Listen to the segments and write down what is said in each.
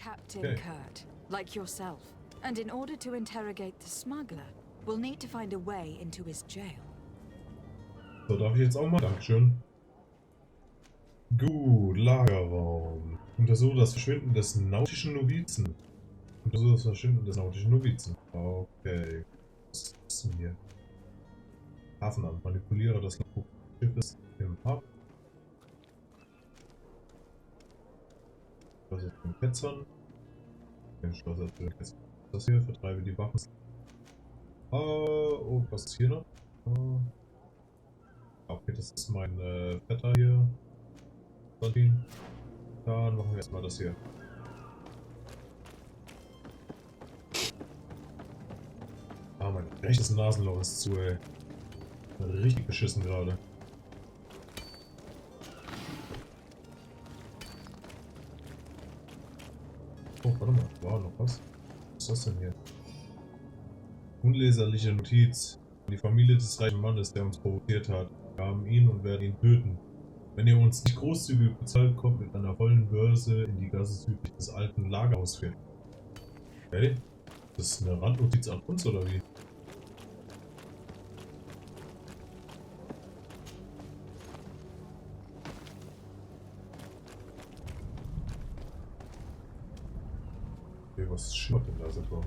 Captain Kurt, like yourself. And in order to interrogate the smuggler, we'll need to find a way into his jail. So, darf ich jetzt auch mal? Dankeschön. Gut, Lagerraum. Untersuche das Verschwinden des nautischen Novizen. Untersuche das Verschwinden des nautischen Novizen. Okay. Was ist denn hier? Hafenamt. Manipuliere das Logbuch des Schiffes im Hafen. Schlosser zu den Ketzern. Den Schlosser zu den Ketzern. Das hier. Vertreibe die Waffen. Oh, was ist hier noch? Okay, das ist mein Vetter hier. Dann machen wir erstmal das hier. Ah, mein rechtes Nasenloch ist zu, ey. Richtig beschissen gerade. Oh, warte mal. War noch was? Was ist das denn hier? Unleserliche Notiz. Die Familie des reichen Mannes, der uns provoziert hat. Wir haben ihn und werden ihn töten. Wenn ihr uns nicht großzügig bezahlt, kommt mit einer vollen Börse in die Gasse südlich des alten Lagerhausviertels. Okay. Das ist eine Randnotiz an uns, oder wie? Okay, was schimmert denn da so drauf?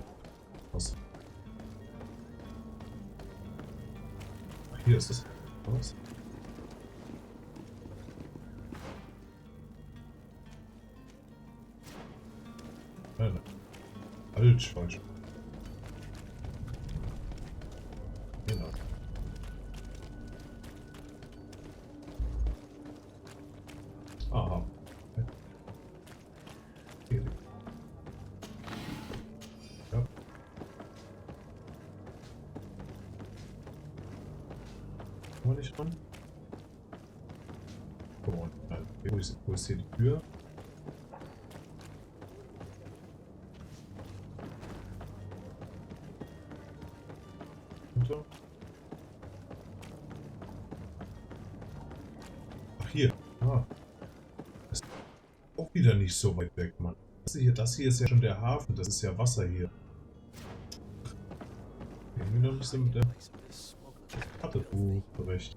Was? Ach, hier ist das. Was? Nein, nein. Falsch. Genau. Aha. Hier. Ja. Kommen wir nicht ran? Komm on. Nein. Wo ist hier die Tür? Ach, hier. Ah. Das ist auch wieder nicht so weit weg, Mann. Das hier ist ja schon der Hafen. Das ist ja Wasser hier. Irgendwie noch nicht so mit der Karte zurecht.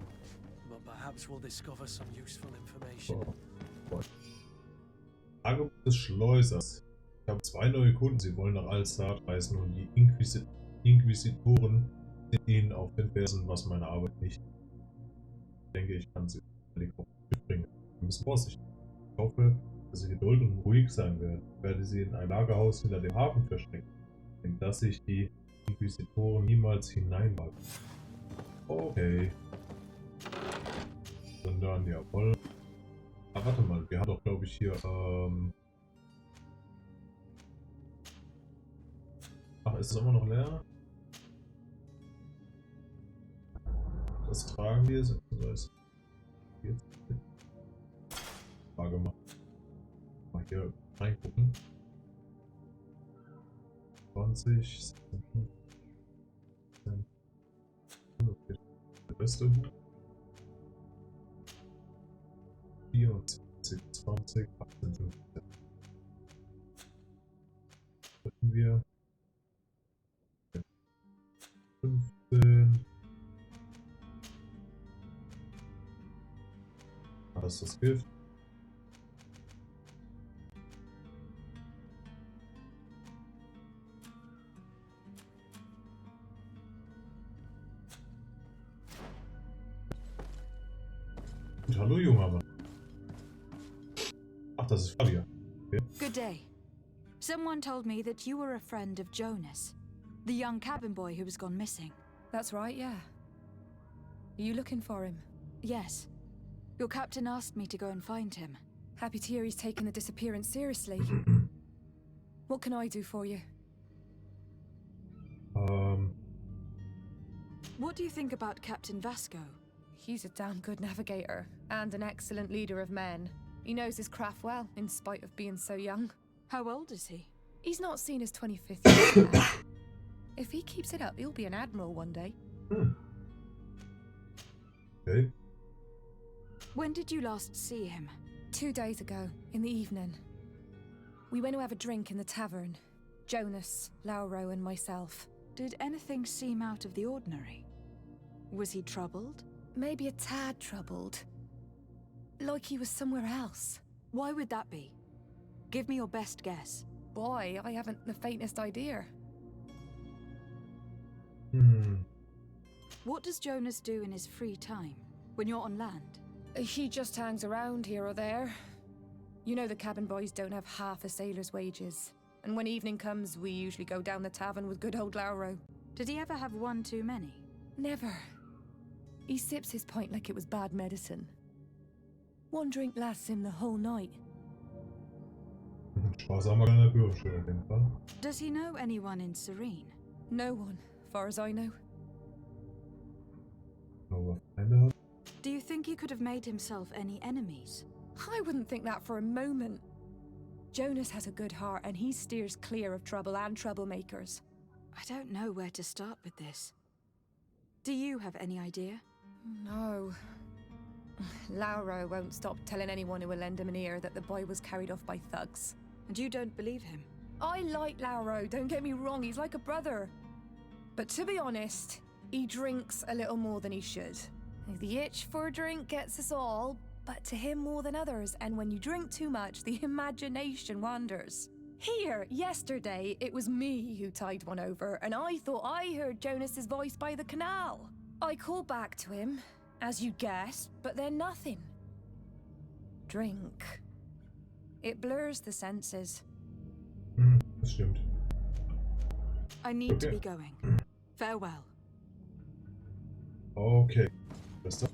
Tagebuch des Schleusers. Ich habe 2 neue Kunden. Sie wollen nach Alstad reisen und die Inquisitoren sind ihnen auf den Fersen, was meine Arbeit nicht. Ich denke, ich kann sie bringen. Wir müssen vorsichtig. Ich hoffe, dass sie geduldig und ruhig sein werden. Ich werde sie in ein Lagerhaus hinter dem Hafen verstecken, in das sich die Inquisitoren niemals hineinwagen. Okay. Und dann, jawohl. Ah, warte mal, wir haben doch, glaube ich, hier, Ach, ist es immer noch leer? Das tragen wir jetzt. Frage mal. Mal hier reingucken. 20, 15, okay. Der beste Hut. 24, 20, 18, 15. Hätten wir 15. Das ist das Gift. Und hallo, junger Mann. Ach, das ist Fabian. Okay. Good day. Someone told me that you were a friend of Jonas, the young cabin boy who has gone missing. That's right, yeah. Are you looking for him? Yes. Your captain asked me to go and find him. Happy to hear he's taken the disappearance seriously. What can I do for you? What do you think about Captain Vasco? He's a damn good navigator and an excellent leader of men. He knows his craft well, in spite of being so young. How old is he? He's not seen his 25th year yet. If he keeps it up, he'll be an admiral one day. Okay. When did you last see him? 2 days ago, in the evening. We went to have a drink in the tavern. Jonas, Lauro, and myself. Did anything seem out of the ordinary? Was he troubled? Maybe a tad troubled. Like he was somewhere else. Why would that be? Give me your best guess. Boy, I haven't the faintest idea. What does Jonas do in his free time, when you're on land? He just hangs around here or there. You know the cabin boys don't have half a sailor's wages. And when evening comes, we usually go down the tavern with good old Lauro. Did he ever have one too many? Never. He sips his pint like it was bad medicine. One drink lasts him the whole night. Sparsamer kleiner Bursche in dem Fall. Does he know anyone in Serene? No one, far as I know. Aber Feinde hat. Do you think he could have made himself any enemies? I wouldn't think that for a moment. Jonas has a good heart and he steers clear of trouble and troublemakers. I don't know where to start with this. Do you have any idea? No. Lauro won't stop telling anyone who will lend him an ear that the boy was carried off by thugs. And you don't believe him? I like Lauro, don't get me wrong, he's like a brother. But to be honest, he drinks a little more than he should. The itch for a drink gets us all, but to him more than others, and when you drink too much, the imagination wanders. Here, yesterday, it was me who tied one over, and I thought I heard Jonas's voice by the canal. I called back to him, as you guessed, but then nothing. Drink. It blurs the senses. Das stimmt. I need to be going. Farewell. Okay. Was ist das?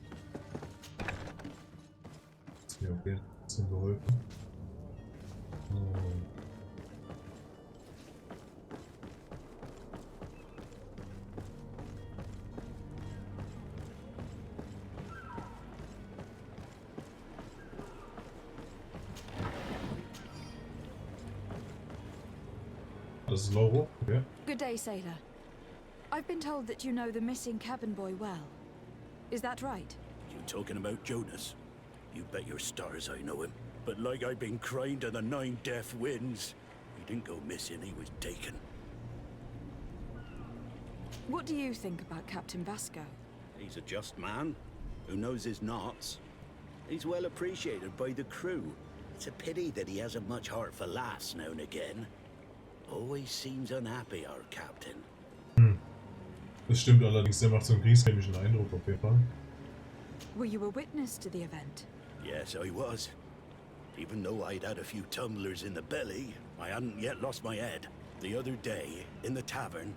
Ist mir auch ein bisschen geholfen. Das ist Lauro, okay. Good day, sailor. I've been told that you know the missing cabin boy well. Is that right? You talking about Jonas? You bet your stars I know him. But like I've been crying to the 9 deaf winds, he didn't go missing, he was taken. What do you think about Captain Vasco? He's a just man who knows his knots. He's well appreciated by the crew. It's a pity that he hasn't much heart for laughs now and again. Always seems unhappy, our captain. Das stimmt allerdings, der macht so einen griechischen Eindruck auf jeden Fall. Were you a witness to the event? Yes, I was. Even though I'd had a few tumblers in the belly, I hadn't yet lost my head. The other day, in the tavern,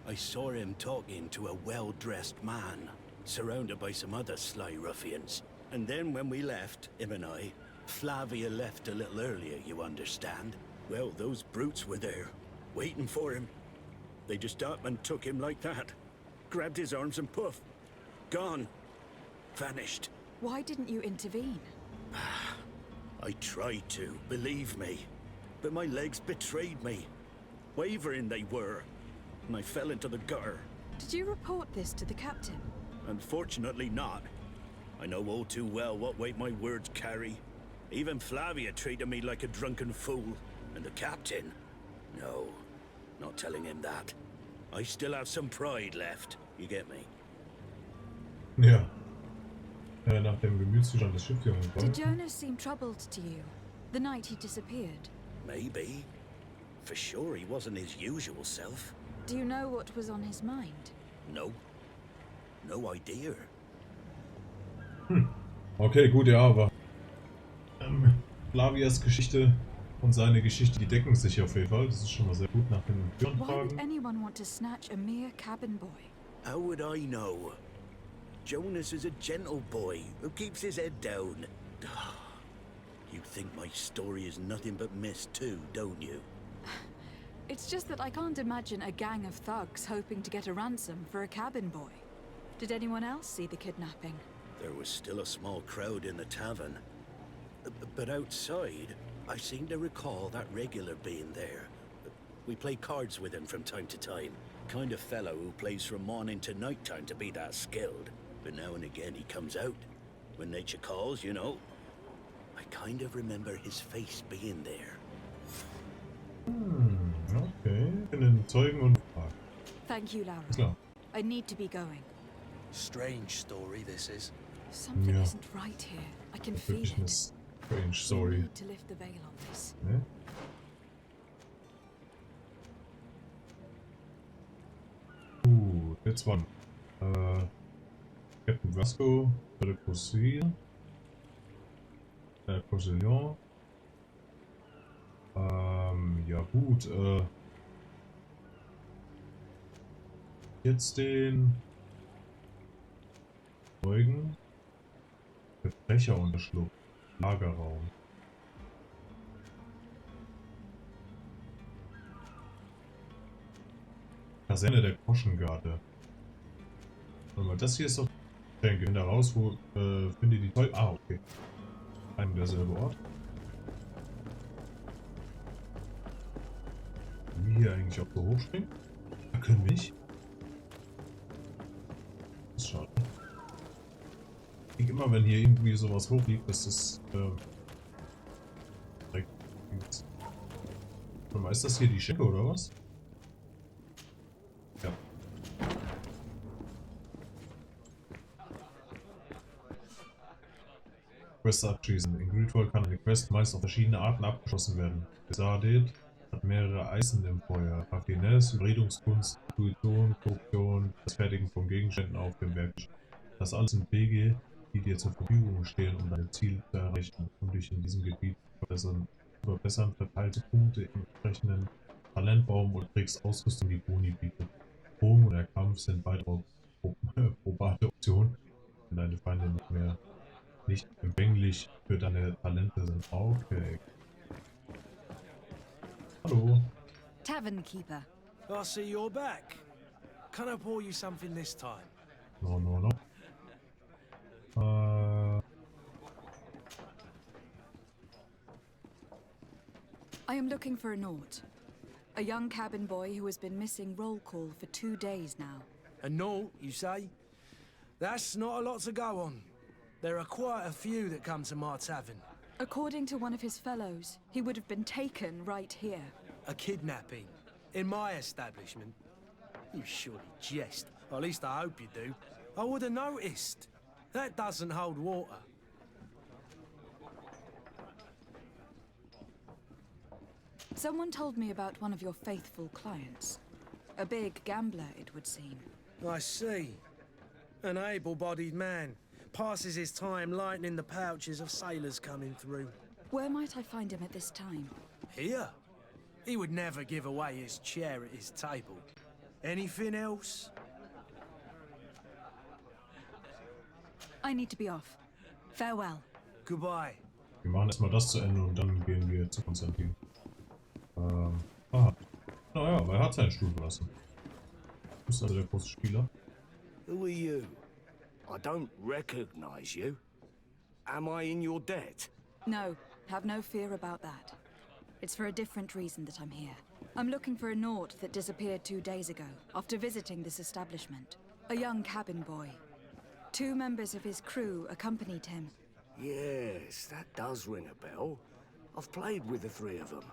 I saw him talking to a well-dressed man, surrounded by some other sly ruffians. And then when we left, him and I, Flavia left a little earlier, you understand. Well, those brutes were there, waiting for him. They just up and took him like that. Grabbed his arms and poof. Gone. Vanished. Why didn't you intervene? I tried to, believe me. But my legs betrayed me. Wavering they were. And I fell into the gutter. Did you report this to the captain? Unfortunately not. I know all too well what weight my words carry. Even Flavia treated me like a drunken fool. And the captain? No, not telling him that. I still have some pride left. You get me? Ja. Nach dem Gemütszustand des Schiffsjungen. Did Jonas seem troubled to you the night he disappeared? Maybe. For sure he wasn't his usual self. Do you know what was on his mind? No. No idea. Okay, gut, ja, aber Flavias Geschichte und seine Geschichte, die decken sich auf jeden Fall. Das ist schon mal sehr gut nach den Why would Türenfragen. anyone want to snatch a mere cabin boy? How would I know? Jonas is a gentle boy who keeps his head down. You think my story is nothing but mist too, don't you? It's just that I can't imagine a gang of thugs hoping to get a ransom for a cabin boy. Did anyone else see the kidnapping? There was still a small crowd in the tavern. But outside, I seem to recall that regular being there. We play cards with him from time to time. Kind of fellow who plays from morning to night time to be that skilled. But now and again he comes out. When nature calls, you know. I kind of remember his face being there. Zeugen und Fragen. Thank you, Laura. Ist klar. I need to be going. Strange story this is. Something Ja. isn't right here. I can feel Wirklich eine it. strange We Story. need to lift the veil on this. Ne? Jetzt waren Captain Vasco, der Cousin, der Cousin. Ja gut, jetzt den Zeugen, Verbrecher unterschlupft, Lagerraum. Kaserne der Groschengarde. Warte mal, das hier ist doch. Ich denke, wenn da raus, wo finde ich die Zeugen. Ah, okay. Ein und derselbe Ort. Können wir hier eigentlich auch so hochspringen? Da können wir nicht. Das ist schade. Ich denke immer, wenn hier irgendwie sowas hochliegt, dass das direkt. Warte mal, ist das hier die Schicke oder was? Ja. Quests abschließen. In GreedFall kann eine Quest meist auf verschiedene Arten abgeschlossen werden. Besadet hat mehrere Eisen im Feuer. Raffinesse, Überredungskunst, Intuition, Korruption, das Fertigen von Gegenständen auf dem Werk. Das alles sind Wege, die dir zur Verfügung stehen, um dein Ziel zu erreichen. Um dich in diesem Gebiet zu verbessern, verteilte Punkte im entsprechenden Talentbaum und kriegst Ausrüstung, die Boni bietet. Bogen oder Kampf sind weitere probate Optionen, wenn deine Feinde nicht empfänglich für deine Talente sind. Okay. Hallo. Tavern keeper. I see you're back. Can I pour you something this time? No, no, no. I am looking for a Naut. A young cabin boy who has been missing roll call for 2 days now. A Naut, you say? That's not a lot to go on. There are quite a few that come to my tavern. According to one of his fellows, he would have been taken right here. A kidnapping. In my establishment. You surely jest. Or at least I hope you do. I would have noticed. That doesn't hold water. Someone told me about one of your faithful clients. A big gambler, it would seem. I see. An able-bodied man. Passes his time lightening the pouches of sailors coming through. Where might I find him at this time? Here? He would never give away his chair at his table. Anything else? I need to be off. Farewell. Goodbye. Wir machen erstmal das zu Ende und dann gehen wir zu Konstantin. Naja, aber er hat seinen Stuhl verlassen. Du bist also der große Spieler. Who are you? I don't recognize you. Am I in your debt? No, have no fear about that. It's for a different reason that I'm here. I'm looking for a Naut that disappeared 2 days ago, after visiting this establishment. A young cabin boy. 2 members of his crew accompanied him. Yes, that does ring a bell. I've played with the 3 of them.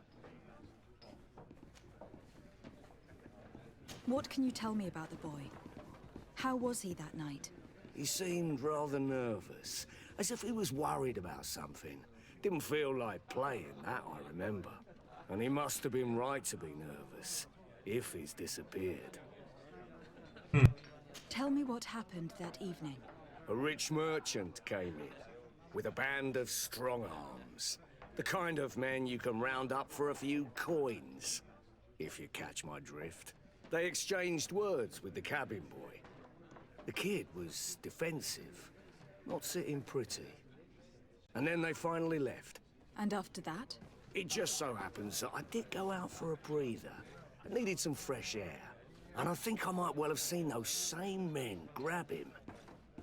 What can you tell me about the boy? How was he that night? He seemed rather nervous, as if he was worried about something. Didn't feel like playing, that I remember. And he must have been right to be nervous, if he's disappeared. Tell me what happened that evening. A rich merchant came in, with a band of strong arms. The kind of men you can round up for a few coins, if you catch my drift. They exchanged words with the cabin boy. The kid was defensive, not sitting pretty. And then they finally left. And after that? It just so happens that I did go out for a breather. I needed some fresh air. And I think I might well have seen those same men grab him.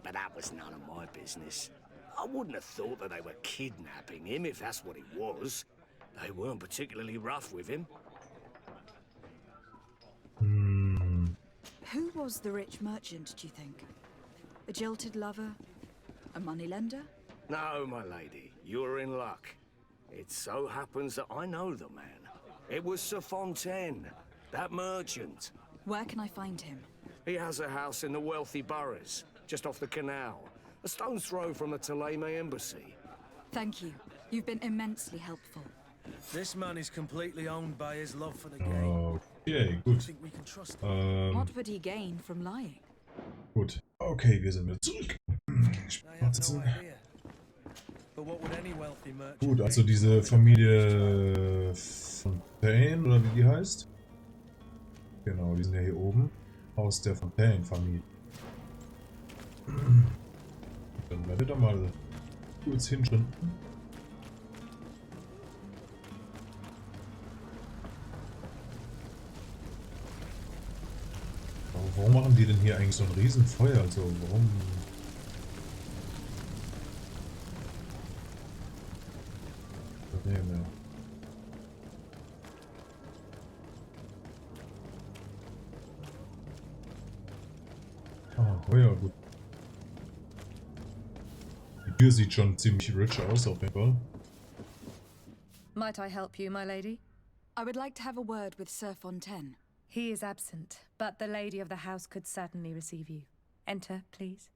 But that was none of my business. I wouldn't have thought that they were kidnapping him if that's what it was. They weren't particularly rough with him. Who was the rich merchant, do you think? A jilted lover? A moneylender? No, my lady, you're in luck. It so happens that I know the man. It was Sir Fontaine, That merchant. Where can I find him? He has a house in the wealthy boroughs, just off the canal. A stone's throw from the Theleme embassy. Thank you. You've been immensely helpful. This man is completely owned by his love for the game. Okay, I gut. think we can trust him. What would he gain from lying? Gut. Okay, wir sind wieder zurück. Ich I mach have das no in- idea. But what would any wealthy merchant Gut, also gain? diese Familie Fontaine, oder wie die heißt? Genau, die sind ja hier oben. Aus der Fontaine-Familie. Dann werdet ihr mal kurz hinschinden. Aber warum machen die denn hier eigentlich so ein Riesenfeuer? Also warum... Nee, nee. Ah, Feuer, gut. Die Tür sieht schon ziemlich rich aus, auf jeden Fall. Might I help you, my lady? I would like to have a word with Sir Fontaine. He is absent, but the lady of the house could certainly receive you. Enter, please.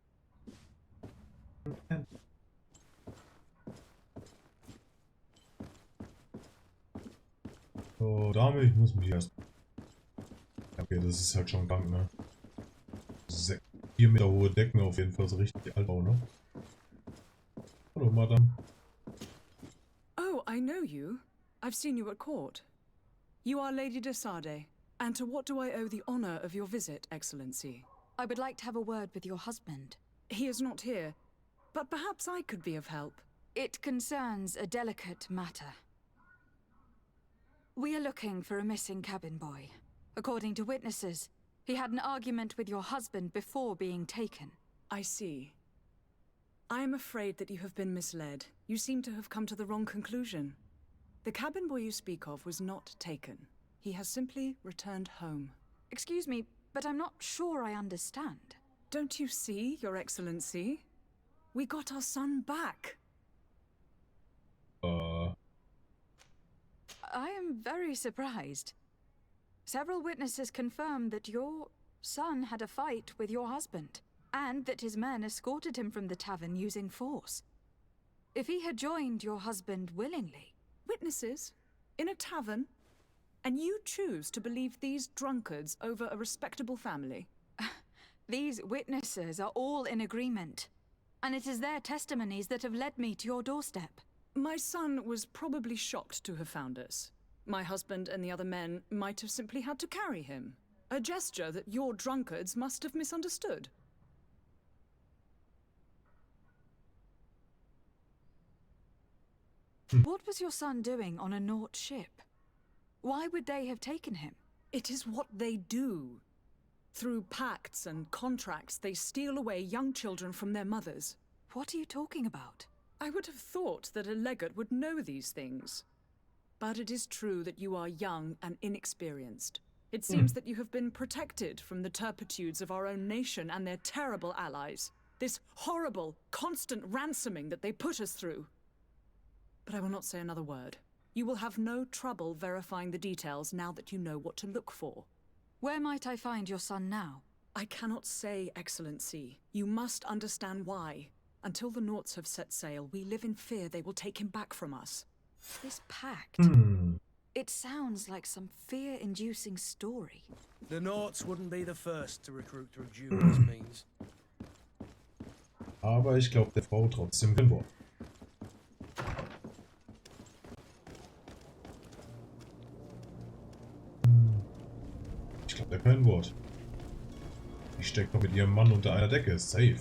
So, Dame, ich muss mich erst... Okay, das ist halt schon krank, ne? 4 Meter hohe Decken auf jeden Fall, so richtig Altbau, ne? Hallo, Madame. Oh, I know you. I've seen you at court. You are Lady de Sade. And to what do I owe the honor of your visit, Excellency? I would like to have a word with your husband. He is not here, but perhaps I could be of help. It concerns a delicate matter. We are looking for a missing cabin boy. According to witnesses, he had an argument with your husband before being taken. I see. I am afraid that you have been misled. You seem to have come to the wrong conclusion. The cabin boy you speak of was not taken. He has simply returned home. Excuse me, but I'm not sure I understand. Don't you see, Your Excellency? We got our son back. I am very surprised. Several witnesses confirm that your son had a fight with your husband, and that his men escorted him from the tavern using force. If he had joined your husband willingly... Witnesses? In a tavern? And you choose to believe these drunkards over a respectable family? These witnesses are all in agreement, and it is their testimonies that have led me to your doorstep. My son was probably shocked to have found us. My husband and the other men might have simply had to carry him. A gesture that your drunkards must have misunderstood. What was your son doing on a Naut ship? Why would they have taken him? It is what they do. Through pacts and contracts, they steal away young children from their mothers. What are you talking about? I would have thought that a legate would know these things. But it is true that you are young and inexperienced. It seems that you have been protected from the turpitudes of our own nation and their terrible allies. This horrible, constant ransoming that they put us through. But I will not say another word. You will have no trouble verifying the details now that you know what to look for. Where might I find your son now? I cannot say, Excellency. You must understand why. Until the Nauts have set sail, we live in fear they will take him back from us. This pact. Hmm. It sounds like some fear-inducing story. The Nauts wouldn't be the first to recruit through dubious means. Aber ich glaube der Frau trotzdem kein Wort. Ich glaube der kein Wort. Die steckt noch mit ihrem Mann unter einer Decke. Safe.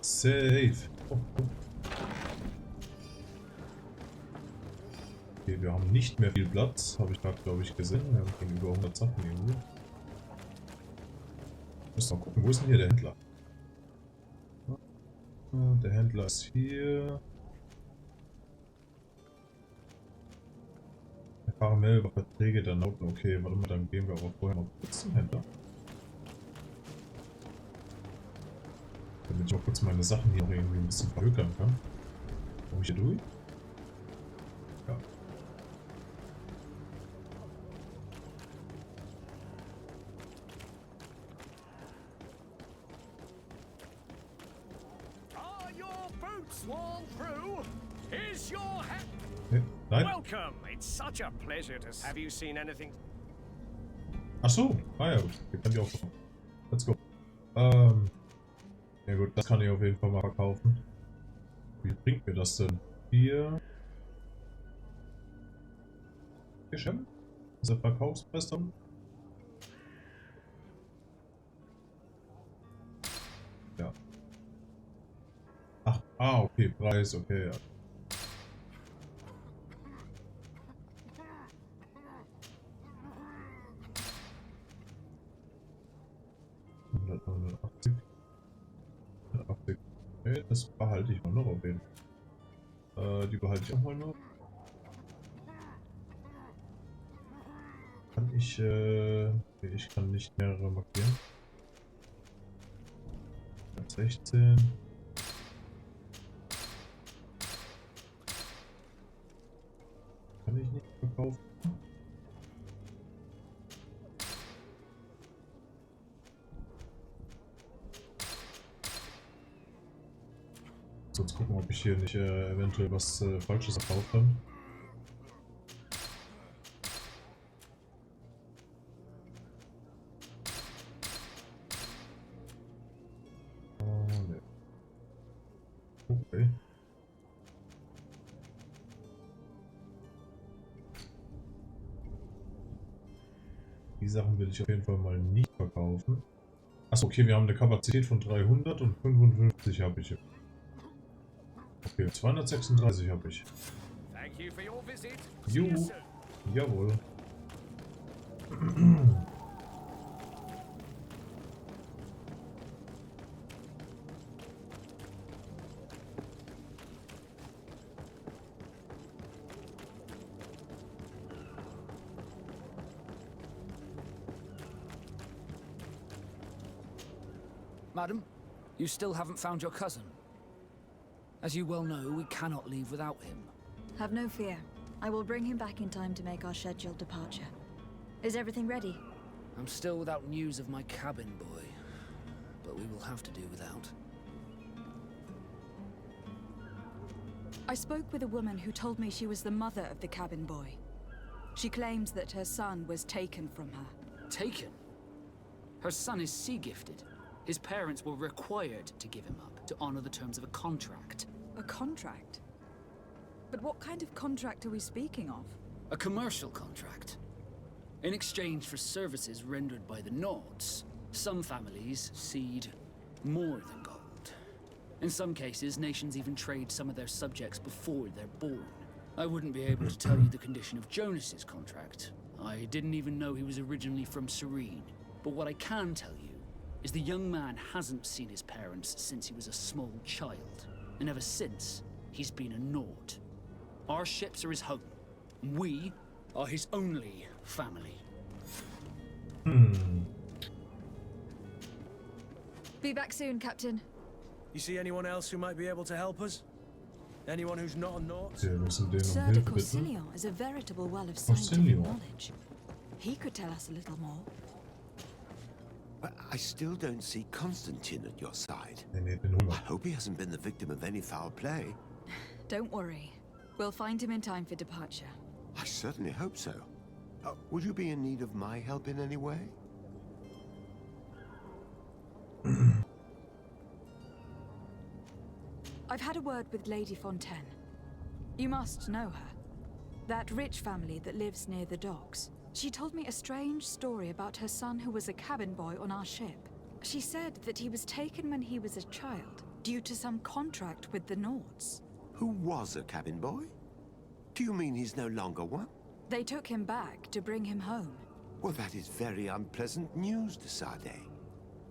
Safe. Oh, oh. Okay, wir haben nicht mehr viel Platz. Habe ich gerade, glaube ich, gesehen. Wir haben gegenüber 100 Sachen irgendwo. Müssen mal gucken, wo ist denn hier der Händler? Der Händler ist hier. Erfahren mehr über Verträge der Nauten. Okay, warte mal, dann gehen wir aber vorher mal kurz zum Händler. Damit ich auch kurz meine Sachen hier noch irgendwie ein bisschen verhökern kann. Komme ich hier durch? Ja. boats swirl through. Here's your hat. Nein. Welcome. It's such a pleasure to have you seen anything. Ach so. Ah ja, gut. Wir können die auch verkaufen. Let's go. Ja gut, das kann ich auf jeden Fall mal verkaufen. Wie bringt mir das denn? 4 Geschäft? Ist der Verkaufspreis dann? Ja. Ach, okay, Preis, okay, ja. Okay, das behalte ich mal noch auf jeden Fall. Die behalte ich auch mal noch. Kann ich, ich kann nicht mehrere markieren. 16. Kann ich nicht verkaufen. Sonst gucken, ob ich hier nicht eventuell was Falsches verkauft habe. Nee. Okay. Die Sachen will ich auf jeden Fall mal nicht verkaufen. Achso, okay, wir haben eine Kapazität von 300 und 55 habe ich. Okay, 236 habe ich. Juhu. Jawohl. Madam, you still haven't found your cousin. As you well know, we cannot leave without him. Have no fear. I will bring him back in time to make our scheduled departure. Is everything ready? I'm still without news of my cabin boy, but we will have to do without. I spoke with a woman who told me she was the mother of the cabin boy. She claims that her son was taken from her. Taken? Her son is sea-gifted. His parents were required to give him up to honor the terms of a contract. A contract? But what kind of contract are we speaking of? A commercial contract. In exchange for services rendered by the Nords, some families cede more than gold. In some cases, nations even trade some of their subjects before they're born. I wouldn't be able to tell you the condition of Jonas's contract. I didn't even know he was originally from Serene. But what I can tell you is the young man hasn't seen his parents since he was a small child. And ever since, he's been a Nord. Our ships are his home. We are his only family. Be back soon, Captain. You see anyone else who might be able to help us? Anyone who's not a Nord? Wir müssen den Sir um de Hilfe bitten. Corsilion is a veritable well of scientific Corsilion. knowledge. He could tell us a little more. But I still don't see Constantine at your side. Nee, den holen I wir. hope he hasn't been the victim of any foul play. Don't worry. We'll find him in time for departure. I certainly hope so. Would you be in need of my help in any way? I've had a word with Lady Fontaine. You must know her. That rich family that lives near the docks. She told me a strange story about her son who was a cabin boy on our ship. She said that he was taken when he was a child, due to some contract with the Nords. Who was a cabin boy? Do you mean he's no longer one? They took him back to bring him home. Well, that is very unpleasant news, de Sade.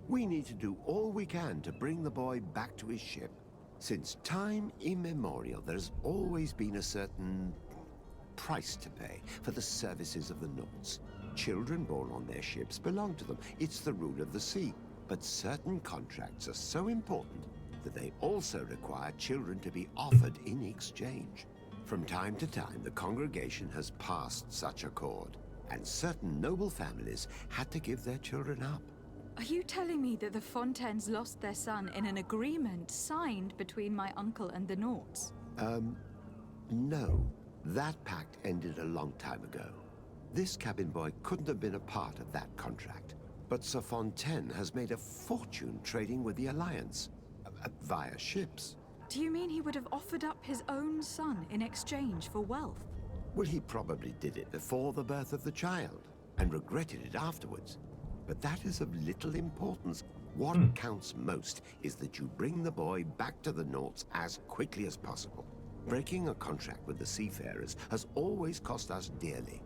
We need to do all we can to bring the boy back to his ship. Since time immemorial, there's always been a certain price to pay for the services of the Nords. Children born on their ships belong to them. It's the rule of the sea. But certain contracts are so important that they also require children to be offered in exchange. From time to time, the congregation has passed such accord, and certain noble families had to give their children up. Are you telling me that the Fontaines lost their son in an agreement signed between my uncle and the Nauts? No. That pact ended a long time ago. This cabin boy couldn't have been a part of that contract. But Sir Fontaine has made a fortune trading with the Alliance. Via ships. Do you mean he would have offered up his own son in exchange for wealth? Well, he probably did it before the birth of the child, and regretted it afterwards. But that is of little importance. What counts most is that you bring the boy back to the Nauts as quickly as possible. Breaking a contract with the seafarers has always cost us dearly.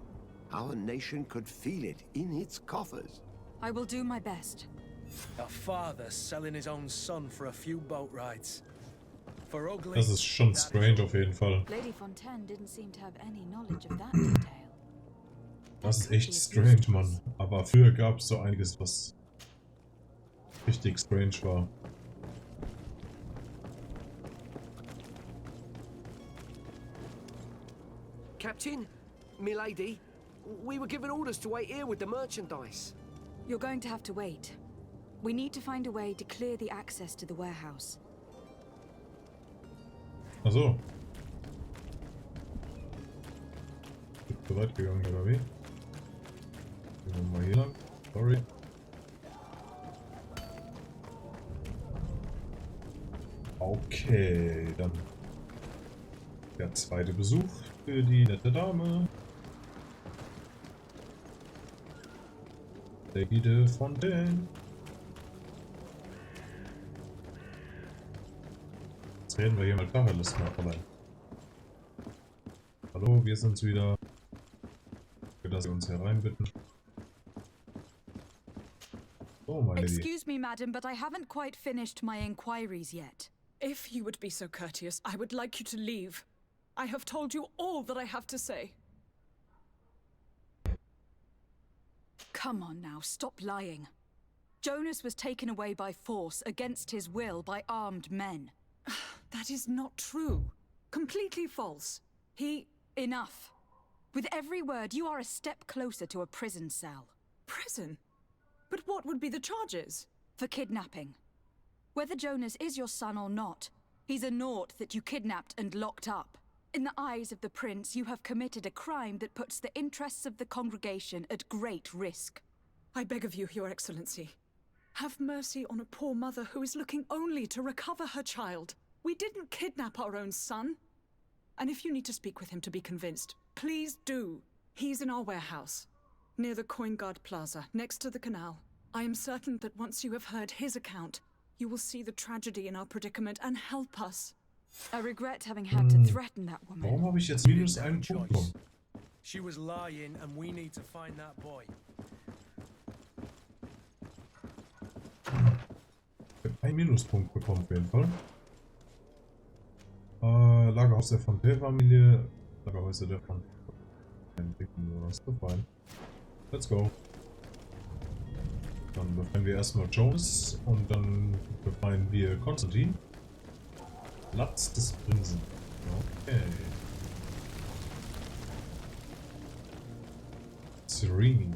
Our nation could feel it in its coffers. I will do my best. A father selling his own son for a few boat rides. For ugly. Das ist schon strange auf jeden Fall. Lady Fontaine didn't seem to have any knowledge of that detail. Das ist echt strange, Mann. Aber früher gab es so einiges, was richtig strange war. Captain, milady, we were given orders to wait here with the merchandise. You're going to have to wait. We need to find a way to clear the access to the warehouse. Ach so. Ist zu weit gegangen, oder wie? Gehen wir mal hier lang. Sorry. Okay, dann der zweite Besuch für die nette Dame. Lady de Fontaine. Jetzt reden wir hier mal Tacheles mal rein. Hallo, wir sind's wieder. Danke, dass Sie uns hier reinbitten. Oh, my lady. Excuse me, madam, but I haven't quite finished my inquiries yet. If you would be so courteous, I would like you to leave. I have told you all that I have to say. Come on now, stop lying. Jonas was taken away by force, against his will, by armed men. That is not true. Completely false. He... Enough. With every word, you are a step closer to a prison cell. Prison? But what would be the charges? For kidnapping. Whether Jonas is your son or not, he's a Naut that you kidnapped and locked up. In the eyes of the prince, you have committed a crime that puts the interests of the congregation at great risk. I beg of you, Your Excellency. Have mercy on a poor mother who is looking only to recover her child. We didn't kidnap our own son. And if you need to speak with him to be convinced, please do. He's in our warehouse, near the Coin Guard Plaza, next to the canal. I am certain that once you have heard his account, you will see the tragedy in our predicament and help us. I regret having had to threaten that woman. Warum habe ich jetzt minus einen Punkt bekommen? She was lying, and we need to find that boy. Ich habe einen Minuspunkt bekommen auf jeden Fall. Lagerhaus der Fontaine-Familie. Lagerhäuser der Fontaine. So fein. Let's go. Dann befreien wir erstmal Jones und dann befreien wir Konstantin. Platz des Prinzen. Okay. Serene.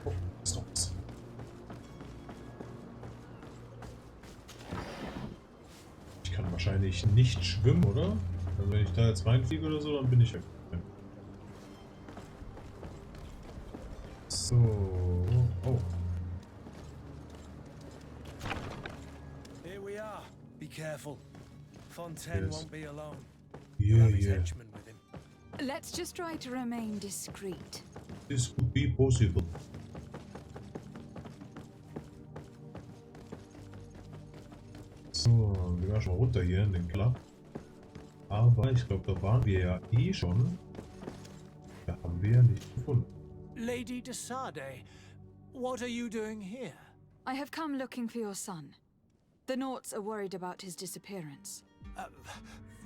Oh, ist noch was. Ich kann wahrscheinlich nicht schwimmen, oder? Also wenn ich da jetzt reinfliege oder so, dann bin ich weg. So. Oh. Here we are. Be careful. Fontaine Yes. won't be alone. Yeah, He'll have his yeah. henchmen with him. Let's just try to remain discreet. This could be possible. So, wir gehen schon mal runter hier in den Keller. Aber ich glaube, da waren wir ja eh schon. Da haben wir ja nicht gefunden. Lady de Sade, what are you doing here? I have come looking for your son. The Nauts are worried about his disappearance.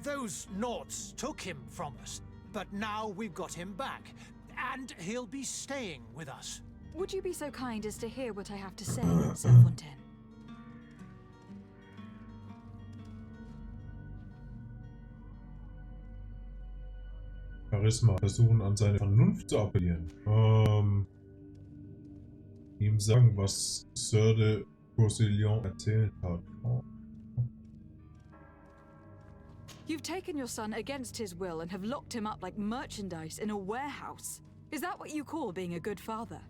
Those Nauts took him from us, but now we've got him back, and he'll be staying with us. Would you be so kind as to hear what I have to say, Sir Fontaine? Charisma. Versuchen an seine Vernunft zu appellieren. Ihm sagen, was Sir de Roussillon erzählt hat. Oh. You've taken your son against his will and have locked him up like merchandise in a warehouse. Is that what you call being a good father?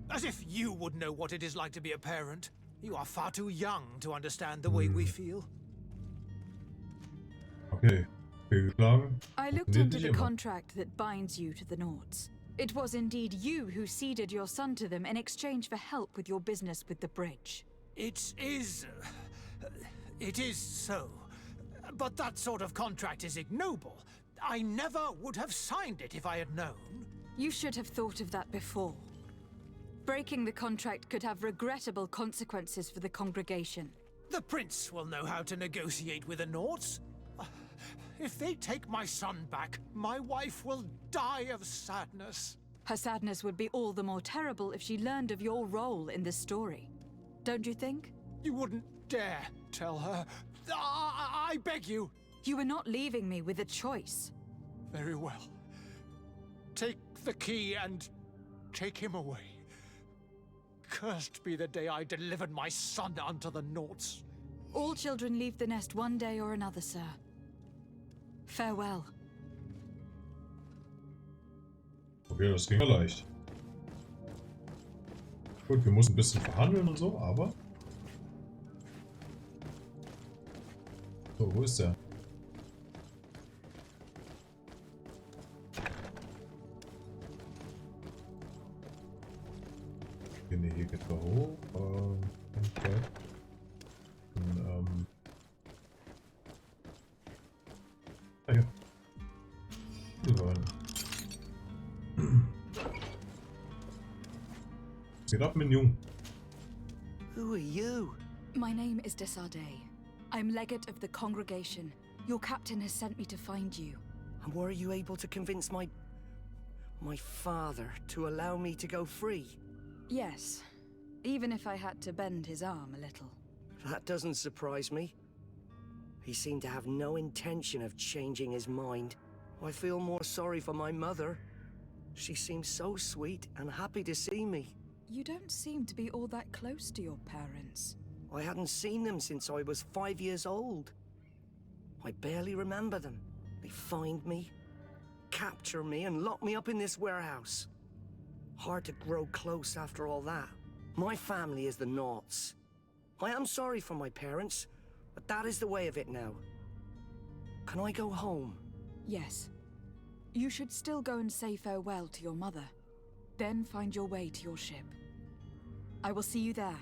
As if you would know what it is like to be a parent. You are far too young to understand the way we feel. Okay. I looked into the contract that binds you to the Nauts. It was indeed you who ceded your son to them in exchange for help with your business with the bridge. It is so. But that sort of contract is ignoble. I never would have signed it if I had known. You should have thought of that before. Breaking the contract could have regrettable consequences for the congregation. The prince will know how to negotiate with the Nauts. If they take my son back, my wife will die of sadness. Her sadness would be all the more terrible if she learned of your role in this story. Don't you think? You wouldn't dare tell her. I beg you. You were not leaving me with a choice. Very well. Take the key and take him away. Cursed be the day I delivered my son unto the Nauts. All children leave the nest one day or another, sir. Farewell. Okay, das ging ja leicht. Gut, wir mussten ein bisschen verhandeln und so, aber... So, wo ist der? Okay, ne, hier geht er hoch. Okay. Und, ah, ja. Hier rein. Was geht ab, mein Jung? Who are you? My name is Desardet. I'm legate of the congregation. Your captain has sent me to find you. And were you able to convince my father to allow me to go free? Yes, even if I had to bend his arm a little. That doesn't surprise me. He seemed to have no intention of changing his mind. I feel more sorry for my mother. She seems so sweet and happy to see me. You don't seem to be all that close to your parents. I hadn't seen them since I was 5 years old. I barely remember them. They find me, capture me, and lock me up in this warehouse. Hard to grow close after all that. My family is the Nauts. I am sorry for my parents, but that is the way of it now. Can I go home? Yes. You should still go and say farewell to your mother. Then find your way to your ship. I will see you there.